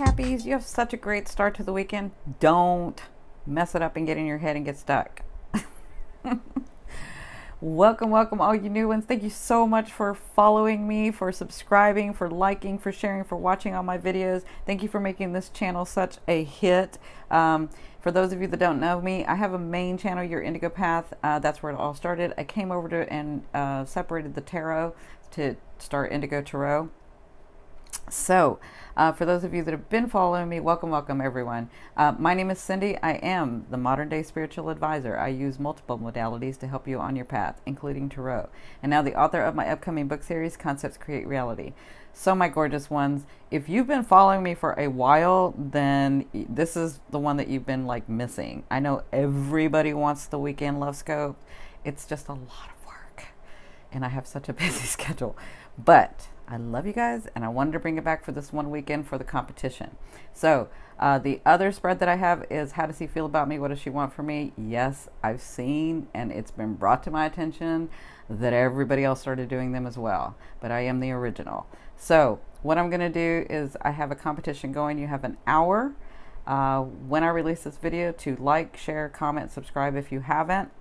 Cappies, you have such a great start to the weekend. Don't mess it up and get in your head and get stuck. Welcome, all you new ones. Thank you so much for following me, for subscribing, for liking, for sharing, for watching all my videos. Thank you for making this channel such a hit. For those of you that don't know me, I have a main channel, Your Indigo Path. That's where it all started. I came over to and separated the tarot to start Indigo Tarot. So, for those of you that have been following me, welcome everyone. My name is Cindy. I am the modern day spiritual advisor. I use multiple modalities to help you on your path, including tarot. And now the author of my upcoming book series, Concepts Create Reality. So my gorgeous ones, if you've been following me for a while, then this is the one that you've been like missing. I know everybody wants the weekend love scope. It's just a lot of work. And I have such a busy schedule. But I love you guys, and I wanted to bring it back for this one weekend for the competition. So the other spread that I have is How Does He Feel About Me? What Does She Want From Me? Yes, I've seen, and it's been brought to my attention that everybody else started doing them as well, but I am the original. So what I'm going to do is I have a competition going. You have an hour when I release this video to like, share, comment, subscribe if you haven't.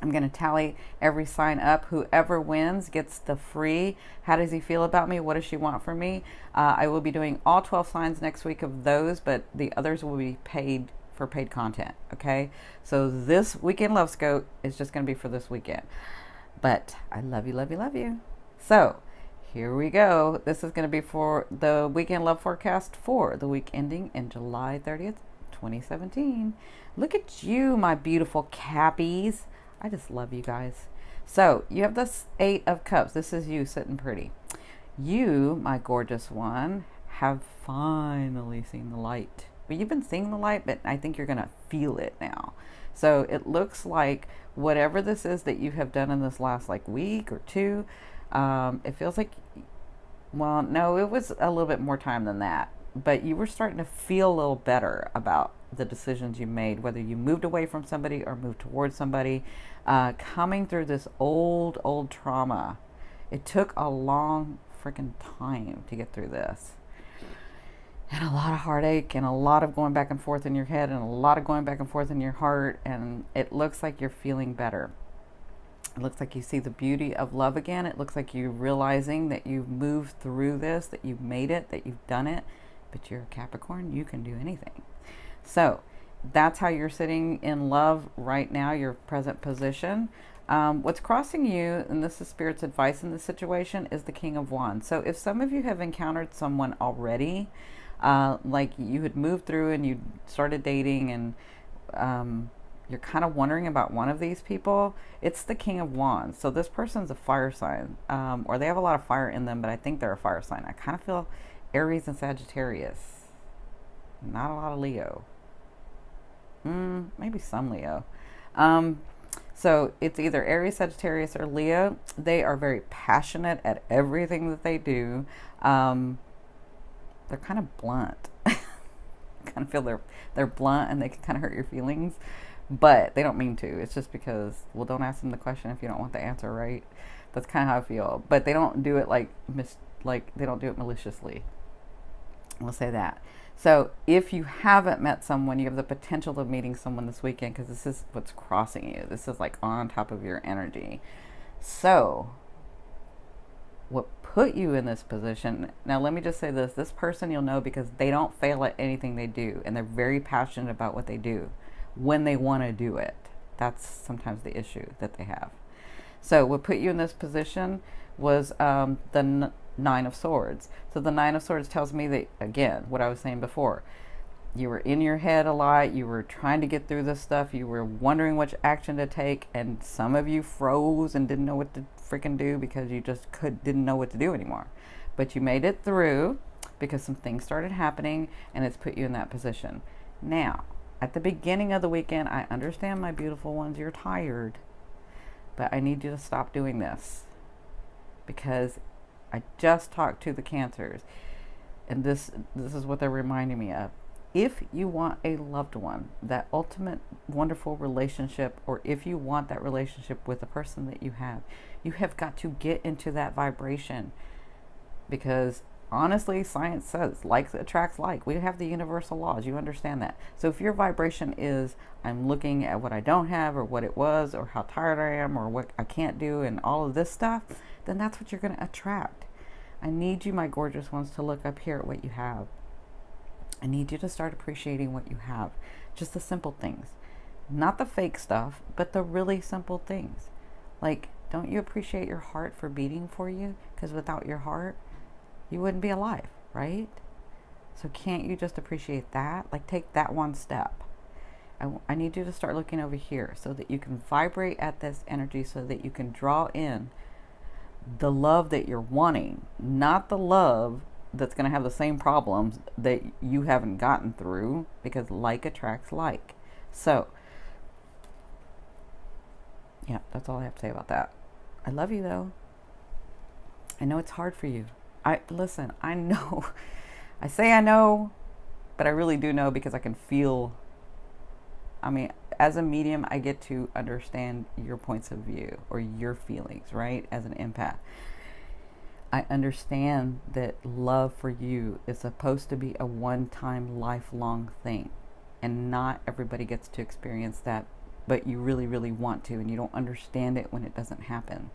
I'm going to tally every sign up. Whoever wins gets the free How Does He Feel About Me? What Does She Want From Me? I will be doing all 12 signs next week of those, but the others will be paid for paid content. Okay, so this weekend love scope is just going to be for this weekend, but I love you. So here we go. This is going to be for the weekend love forecast for the week ending in July 30th 2017. Look at you, my beautiful Cappies. I just love you guys. So you have this 8 of Cups. This is you sitting pretty. You, my gorgeous one, have finally seen the light. But you've been seeing the light, but I think you're going to feel it now. So it looks like whatever this is that you have done in this last like week or two, it feels like, well, no, it was a little bit more time than that. But you were starting to feel a little better about the decisions you made, whether you moved away from somebody or moved towards somebody, coming through this old trauma. It took a long freaking time to get through this, and a lot of heartache, and a lot of going back and forth in your head, and a lot of going back and forth in your heart, and it looks like you're feeling better. It looks like you see the beauty of love again. It looks like you're realizing that you've moved through this, that you've made it, that you've done it. But you're a Capricorn, you can do anything. So that's how you're sitting in love right now, your present position. What's crossing you, and this is Spirit's advice in this situation, is the King of Wands. So if some of you have encountered someone already, like you had moved through and you started dating, and you're kind of wondering about one of these people, it's the King of Wands. So this person's a fire sign, or they have a lot of fire in them, but I think they're a fire sign. I kind of feel Aries and Sagittarius. Not a lot of Leo. Maybe some Leo. So it's either Aries, Sagittarius, or Leo. They are very passionate at everything that they do. They're kind of blunt. I kind of feel they're blunt, and they can kind of hurt your feelings, but they don't mean to. It's just because, well, don't ask them the question if you don't want the answer, right? That's kind of how I feel. But they don't do it like they don't do it maliciously. We'll say that. So if you haven't met someone, you have the potential of meeting someone this weekend, because this is what's crossing you. This is like on top of your energy. So what put you in this position? Now let me just say this. This person you'll know because they don't fail at anything they do, and they're very passionate about what they do when they want to do it. That's sometimes the issue that they have. So what put you in this position was the Nine of Swords. So the Nine of Swords tells me that, again, what I was saying before, you were in your head a lot, you were trying to get through this stuff, you were wondering which action to take, and some of you froze and didn't know what to freaking do because you just didn't know what to do anymore. But you made it through because some things started happening, and it's put you in that position. Now, at the beginning of the weekend, I understand, my beautiful ones, you're tired, but I need you to stop doing this, because I just talked to the Cancers, and this is what they're reminding me of. If you want a loved one, that ultimate wonderful relationship, or if you want that relationship with the person that you have got to get into that vibration, because honestly, science says like attracts like. We have the universal laws. You understand that. So if your vibration is, I'm looking at what I don't have, or what it was, or how tired I am, or what I can't do, and all of this stuff, then that's what you're going to attract. I need you, my gorgeous ones, to look up here at what you have. I need you to start appreciating what you have. Just the simple things. Not the fake stuff, but the really simple things. Like, don't you appreciate your heart for beating for you? Because without your heart, you wouldn't be alive, right? So can't you just appreciate that? Like, take that one step. I need you to start looking over here so that you can vibrate at this energy, so that you can draw in the love that you're wanting, not the love that's going to have the same problems that you haven't gotten through, because like attracts like. So, yeah, that's all I have to say about that. I love you, though. I know it's hard for you. Listen, I know. I say I know, but I really do know, because I can feel. I mean, as a medium, I get to understand your points of view or your feelings, right? As an empath. I understand that love for you is supposed to be a one-time, lifelong thing. And not everybody gets to experience that, but you really, really want to, and you don't understand it when it doesn't happen.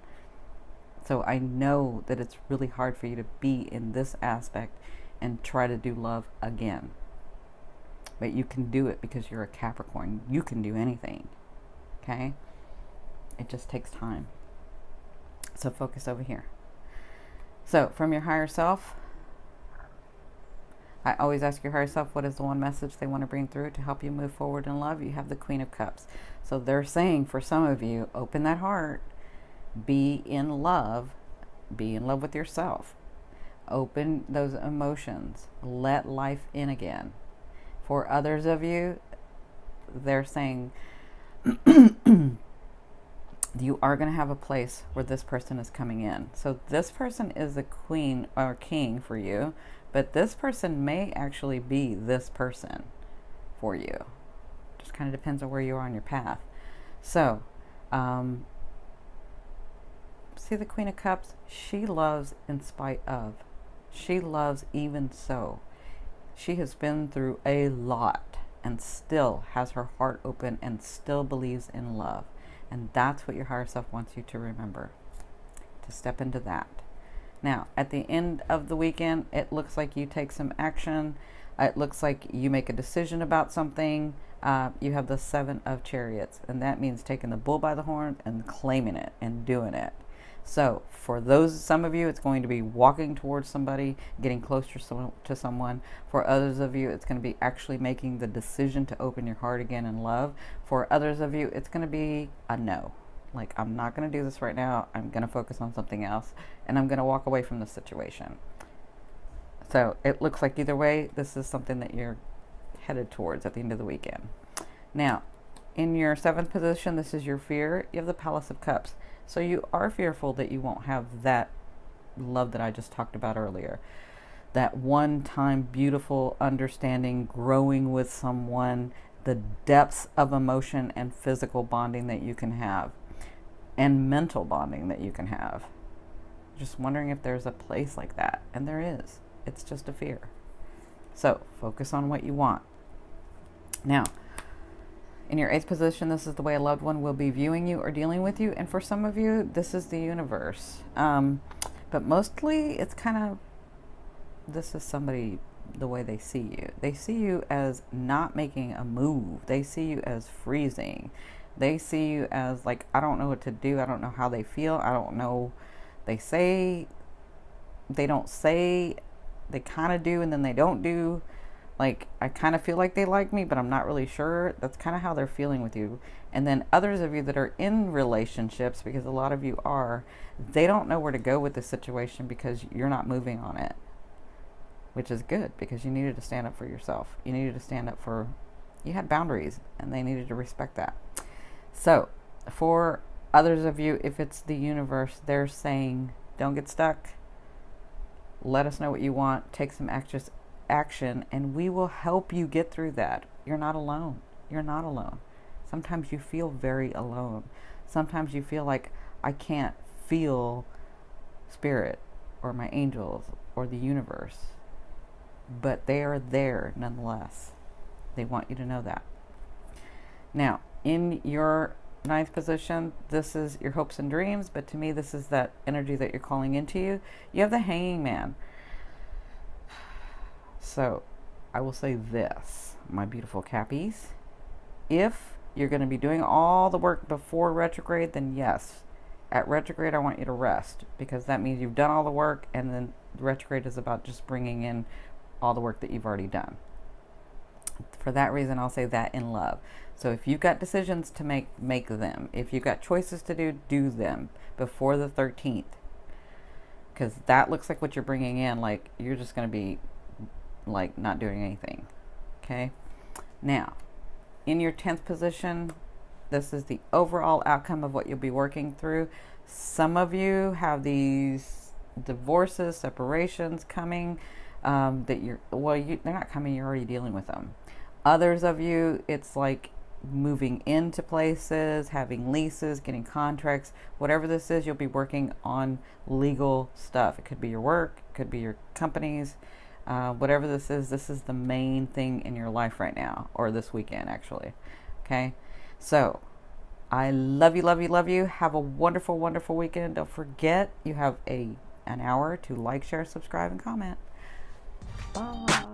So I know that it's really hard for you to be in this aspect and try to do love again. But you can do it because you're a Capricorn. You can do anything. Okay? It just takes time. So focus over here. So from your higher self, I always ask your higher self, what is the one message they want to bring through to help you move forward in love? You have the Queen of Cups. So they're saying, for some of you, open that heart, be in love with yourself. Open those emotions, let life in again. For others of you, they're saying you are going to have a place where this person is coming in. So this person is a queen or king for you, but this person may actually be this person for you. Just kind of depends on where you are on your path. So, see the Queen of Cups? She loves in spite of. She loves even so. She has been through a lot and still has her heart open and still believes in love. And that's what your higher self wants you to remember, to step into that. Now, at the end of the weekend, it looks like you take some action. It looks like you make a decision about something. You have the 7 of Chariots, and that means taking the bull by the horn and claiming it and doing it. So for some of you, it's going to be walking towards somebody, getting closer to someone. For others of you, it's going to be actually making the decision to open your heart again in love. For others of you, it's going to be a no. Like, I'm not going to do this right now. I'm going to focus on something else, and I'm going to walk away from this situation. So it looks like either way, this is something that you're headed towards at the end of the weekend. Now, in your 7th position, this is your fear. You have the Palace of Cups. So you are fearful that you won't have that love that I just talked about earlier. That one-time beautiful understanding, growing with someone, the depths of emotion and physical bonding that you can have, and mental bonding that you can have. Just wondering if there's a place like that. And there is. It's just a fear. So focus on what you want. Now, in your 8th position, this is the way a loved one will be viewing you or dealing with you. And for some of you, this is the universe. But mostly, it's kind of, this is somebody, the way they see you. They see you as not making a move. They see you as freezing. They see you as like, I don't know what to do. I don't know how they feel. I don't know. They say, they don't say, they kind of do, and then they don't do. Like, I kind of feel like they like me, but I'm not really sure. That's kind of how they're feeling with you. And then others of you that are in relationships, because a lot of you are, they don't know where to go with the situation because you're not moving on it. Which is good, because you needed to stand up for yourself. You needed to stand up for, you had boundaries, and they needed to respect that. So, for others of you, if it's the universe, they're saying, don't get stuck. Let us know what you want. Take some action, and we will help you get through that. You're not alone. You're not alone. Sometimes you feel very alone. Sometimes you feel like I can't feel spirit or my angels or the universe, but they are there nonetheless. They want you to know that. Now, in your ninth position, this is your hopes and dreams, but to me, this is that energy that you're calling into you. You have the Hanging Man. So, I will say this, my beautiful Cappies. If you're going to be doing all the work before retrograde, then yes. At retrograde, I want you to rest, because that means you've done all the work, and then retrograde is about just bringing in all the work that you've already done. For that reason, I'll say that in love. So if you've got decisions to make them. If you've got choices to do them before the 13th. Because that looks like what you're bringing in, like you're just going to be like not doing anything. Okay? Now, in your 10th position, this is the overall outcome of what you'll be working through. Some of you have these divorces, separations coming, that they're not coming, you're already dealing with them. Others of you, it's like moving into places, having leases, getting contracts. Whatever this is, you'll be working on legal stuff. It could be your work, it could be your companies. Whatever this is the main thing in your life right now, or this weekend actually. Okay, so I love you, love you, love you. Have a wonderful, wonderful weekend. Don't forget, you have an hour to like, share, subscribe, and comment. Bye.